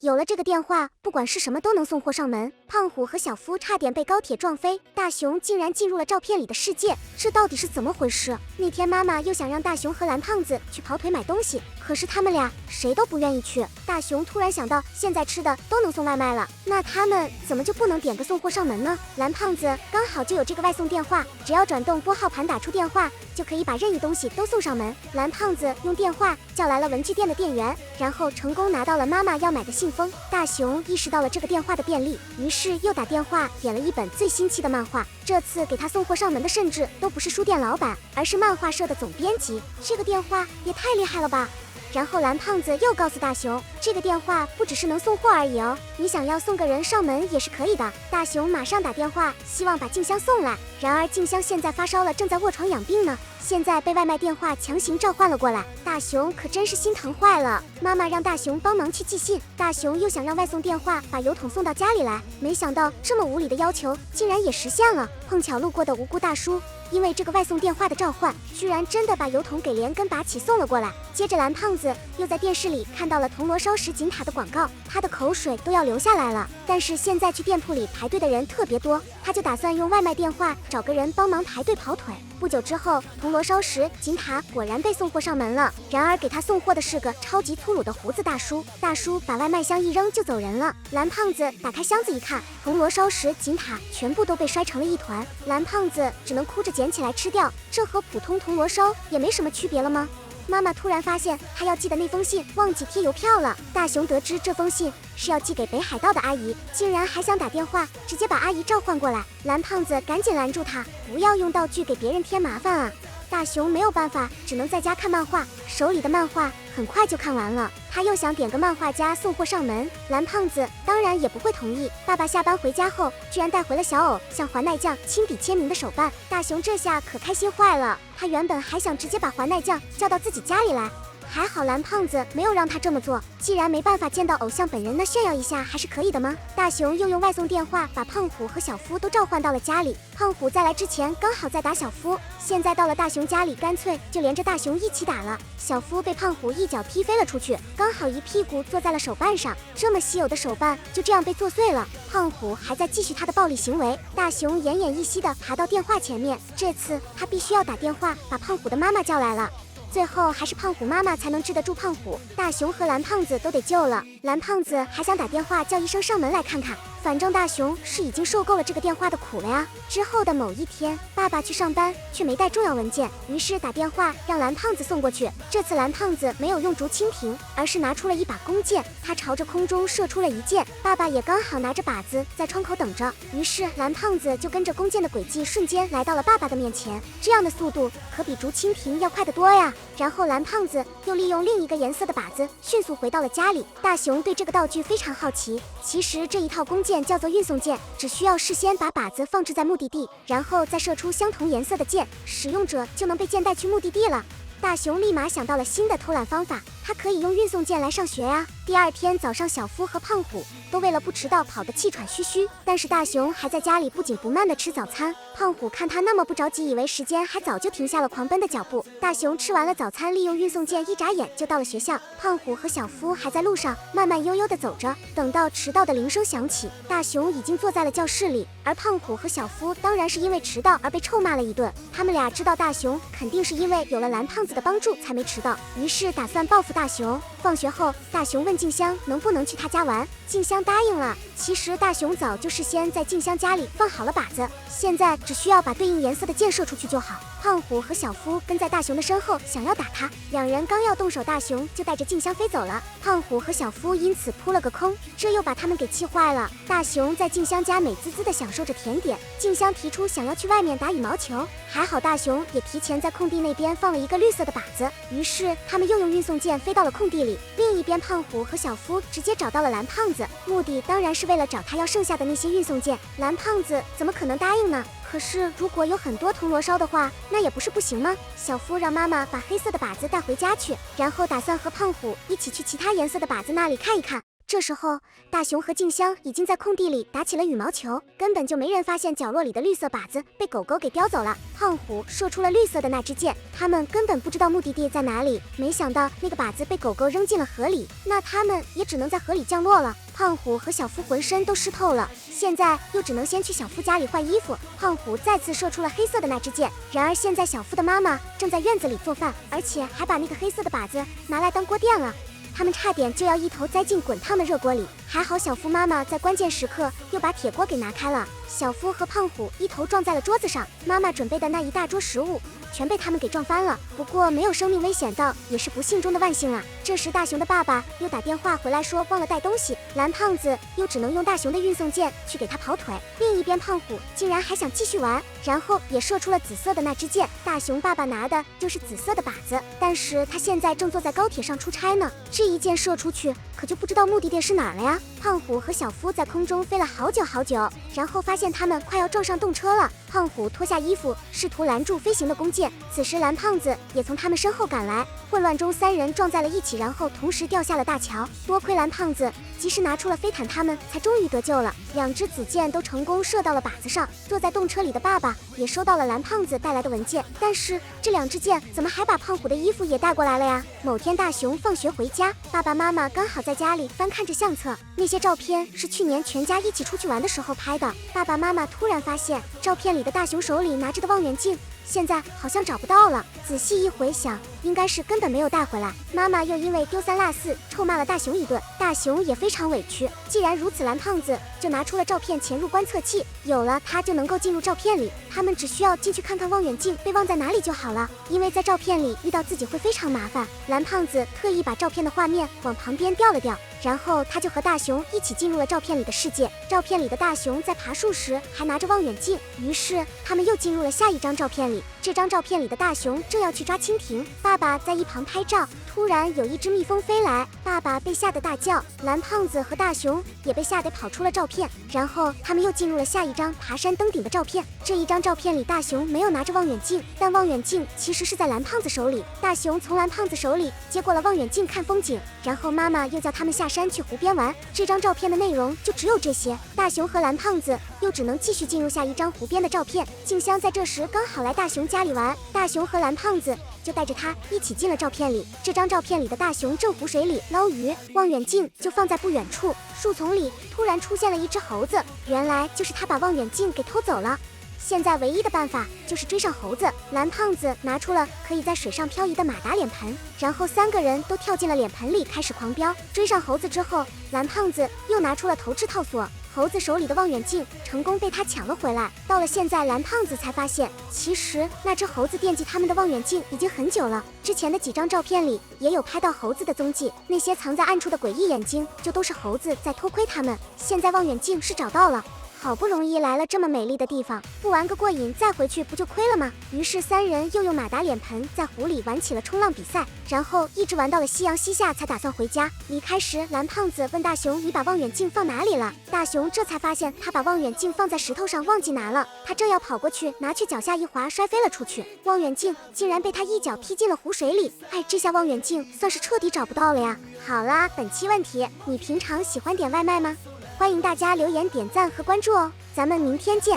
有了这个电话，不管是什么都能送货上门。胖虎和小夫差点被高铁撞飞，大熊竟然进入了照片里的世界，这到底是怎么回事？那天妈妈又想让大熊和蓝胖子去跑腿买东西，可是他们俩谁都不愿意去。大熊突然想到，现在吃的都能送外卖了，那他们怎么就不能点个送货上门呢？蓝胖子刚好就有这个外送电话，只要转动拨号盘打出电话，就可以把任意东西都送上门。蓝胖子用电话叫来了文具店的店员，然后成功拿到了妈妈要买的信封。大熊意识到了这个电话的便利，于是又打电话点了一本最新期的漫画。这次给他送货上门的甚至都不是书店老板，而是漫画社的总编辑。这个电话也太厉害了吧！然后蓝胖子又告诉大熊，这个电话不只是能送货而已哦，你想要送个人上门也是可以的。大熊马上打电话，希望把静香送来。然而静香现在发烧了，正在卧床养病呢，现在被外卖电话强行召唤了过来。大熊可真是心疼坏了。妈妈让大熊帮忙去寄信，大熊又想让外送电话把邮筒送到家里来，没想到这么无理的要求竟然也实现了。碰巧路过的无辜大叔因为这个外送电话的召唤，居然真的把邮筒给连根拔起送了过来。接着蓝胖子又在电视里看到了铜锣烧什锦塔的广告，他的口水都要流下来了。但是现在去店铺里排队的人特别多，他就打算用外卖电话找个人帮忙排队跑腿。不久之后，铜锣烧什锦塔果然被送货上门了。然而给他送货的是个超级粗鲁的胡子大叔，大叔把外卖箱一扔就走人了。蓝胖子打开箱子一看，铜锣烧什锦塔全部都被摔成了一团，蓝胖子只能哭着捡起来吃掉。这和普通铜锣烧也没什么区别了吗？妈妈突然发现他要寄的那封信忘记贴邮票了。大熊得知这封信是要寄给北海道的阿姨，竟然还想打电话直接把阿姨召唤过来。蓝胖子赶紧拦住他，不要用道具给别人添麻烦啊。大熊没有办法，只能在家看漫画，手里的漫画很快就看完了。他又想点个漫画家送货上门，蓝胖子当然也不会同意。爸爸下班回家后，居然带回了小偶向环奈酱亲笔签名的手办，大熊这下可开心坏了。他原本还想直接把环奈酱叫到自己家里来，还好蓝胖子没有让他这么做，既然没办法见到偶像本人，那炫耀一下还是可以的吗？大熊又用外送电话把胖虎和小夫都召唤到了家里。胖虎在来之前刚好在打小夫，现在到了大熊家里，干脆就连着大熊一起打了。小夫被胖虎一脚踢飞了出去，刚好一屁股坐在了手办上，这么稀有的手办就这样被做碎了。胖虎还在继续他的暴力行为，大熊奄奄一息地爬到电话前面，这次他必须要打电话把胖虎的妈妈叫来了。最后还是胖虎妈妈才能治得住胖虎，大熊和蓝胖子都得救了。蓝胖子还想打电话叫医生上门来看看，反正大熊是已经受够了这个电话的苦了呀。之后的某一天，爸爸去上班却没带重要文件，于是打电话让蓝胖子送过去。这次蓝胖子没有用竹蜻蜓，而是拿出了一把弓箭，他朝着空中射出了一箭。爸爸也刚好拿着靶子在窗口等着，于是蓝胖子就跟着弓箭的轨迹瞬间来到了爸爸的面前，这样的速度可比竹蜻蜓要快得多呀。然后蓝胖子又利用另一个颜色的靶子迅速回到了家里。大熊对这个道具非常好奇，其实这一套弓箭叫做运送箭，只需要事先把靶子放置在目的地，然后再射出相同颜色的箭，使用者就能被箭带去目的地了。大熊立马想到了新的偷懒方法，他可以用运送箭来上学呀。第二天早上，小夫和胖虎都为了不迟到跑得气喘吁吁，但是大熊还在家里不紧不慢地吃早餐。胖虎看他那么不着急，以为时间还早，就停下了狂奔的脚步。大熊吃完了早餐，利用运送箭一眨眼就到了学校。胖虎和小夫还在路上慢慢悠悠地走着，等到迟到的铃声响起，大熊已经坐在了教室里，而胖虎和小夫当然是因为迟到而被臭骂了一顿。他们俩知道大熊肯定是因为有了蓝胖子的帮助才没迟到，于是打算报复大熊。放学后，大熊问静香能不能去他家玩，静香答应了。其实大熊早就事先在静香家里放好了靶子，现在只需要把对应颜色的箭射出去就好。胖虎和小夫跟在大熊的身后，想要打他，两人刚要动手，大熊就带着静香飞走了。胖虎和小夫因此扑了个空，这又把他们给气坏了。大熊在静香家美滋滋地享受着甜点，静香提出想要去外面打羽毛球，还好大熊也提前在空地那边放了一个绿色的靶子，于是他们又用运送箭飞到了空地里。另一边，胖虎和小夫直接找到了蓝胖子，目的当然是为了找他要剩下的那些运送箭。蓝胖子怎么可能答应呢？可是如果有很多铜锣烧的话，那也不是不行吗？小夫让妈妈把黑色的靶子带回家去，然后打算和胖虎一起去其他颜色的靶子那里看一看。这时候，大熊和静香已经在空地里打起了羽毛球，根本就没人发现角落里的绿色靶子被狗狗给叼走了。胖虎射出了绿色的那支箭，他们根本不知道目的地在哪里。没想到那个靶子被狗狗扔进了河里，那他们也只能在河里降落了。胖虎和小夫浑身都湿透了，现在又只能先去小夫家里换衣服。胖虎再次射出了黑色的那支箭，然而现在小夫的妈妈正在院子里做饭，而且还把那个黑色的靶子拿来当锅垫了。他们差点就要一头栽进滚烫的热锅里，还好小夫妈妈在关键时刻又把铁锅给拿开了。小夫和胖虎一头撞在了桌子上，妈妈准备的那一大桌食物全被他们给撞翻了，不过没有生命危险到，也是不幸中的万幸啊。这时大熊的爸爸又打电话回来说忘了带东西，蓝胖子又只能用大熊的运送箭去给他跑腿。另一边胖虎竟然还想继续玩，然后也射出了紫色的那支箭。大熊爸爸拿的就是紫色的靶子，但是他现在正坐在高铁上出差呢，这一箭射出去可就不知道目的地是哪儿了呀。胖虎和小夫在空中飞了好久好久，然后发现他们快要撞上动车了。胖虎脱下衣服试图拦住飞行的弓箭，此时蓝胖子也从他们身后赶来，混乱中三人撞在了一起，然后同时掉下了大桥。多亏蓝胖子及时拿出了飞毯，他们才终于得救了。两支子箭都成功射到了靶子上，坐在动车里的爸爸也收到了蓝胖子带来的文件，但是这两支箭怎么还把胖虎的衣服也带过来了呀？某天大熊放学回家，爸爸妈妈刚好在家里翻看着相册，那些照片是去年全家一起出去玩的时候拍的。爸爸妈妈突然发现照片里的大熊手里拿着的望远镜现在好像找不到了，仔细一回想，应该是根本没有带回来。妈妈又因为丢三落四臭骂了大熊一顿，大熊也非常委屈。既然如此，蓝胖子就拿出了照片潜入观测器，有了它就能够进入照片里，他们只需要进去看看望远镜被忘在哪里就好了，因为在照片里遇到自己会非常麻烦。蓝胖子特意把照片的画面往旁边调了调，然后他就和大熊一起进入了照片里的世界。照片里的大熊在爬树时还拿着望远镜，于是他们又进入了下一张照片里。这张照片里的大熊正要去抓蜻蜓，爸爸在一旁拍照，突然有一只蜜蜂飞来，爸爸被吓得大叫，蓝胖子和大熊也被吓得跑出了照片。然后他们又进入了下一张爬山登顶的照片。这一张照片里大熊没有拿着望远镜，但望远镜其实是在蓝胖子手里。大熊从蓝胖子手里接过了望远镜看风景，然后妈妈又叫他们下山去湖边玩。这张照片的内容就只有这些，大熊和蓝胖子又只能继续进入下一张湖边的照片。静香在这时刚好来大熊家里玩，大熊和蓝胖子就带着他一起进了照片里。这张照片里的大熊正湖水里捞鱼，望远镜就放在不远处，树丛里突然出现了一只猴子，原来就是他把望远镜给偷走了。现在唯一的办法就是追上猴子。蓝胖子拿出了可以在水上漂移的马达脸盆，然后三个人都跳进了脸盆里开始狂飙。追上猴子之后，蓝胖子又拿出了投掷套索，猴子手里的望远镜成功被他抢了回来。到了现在，蓝胖子才发现，其实那只猴子惦记他们的望远镜已经很久了。之前的几张照片里也有拍到猴子的踪迹，那些藏在暗处的诡异眼睛就都是猴子在偷窥他们。现在望远镜是找到了，好不容易来了这么美丽的地方，不玩个过瘾再回去不就亏了吗？于是三人又用马达脸盆在湖里玩起了冲浪比赛，然后一直玩到了夕阳西下才打算回家。离开时，蓝胖子问大熊，你把望远镜放哪里了？大熊这才发现他把望远镜放在石头上忘记拿了，他正要跑过去拿，去脚下一滑摔飞了出去，望远镜竟然被他一脚踢进了湖水里。哎，这下望远镜算是彻底找不到了呀。好啦，本期问题，你平常喜欢点外卖吗？欢迎大家留言点赞和关注哦，咱们明天见。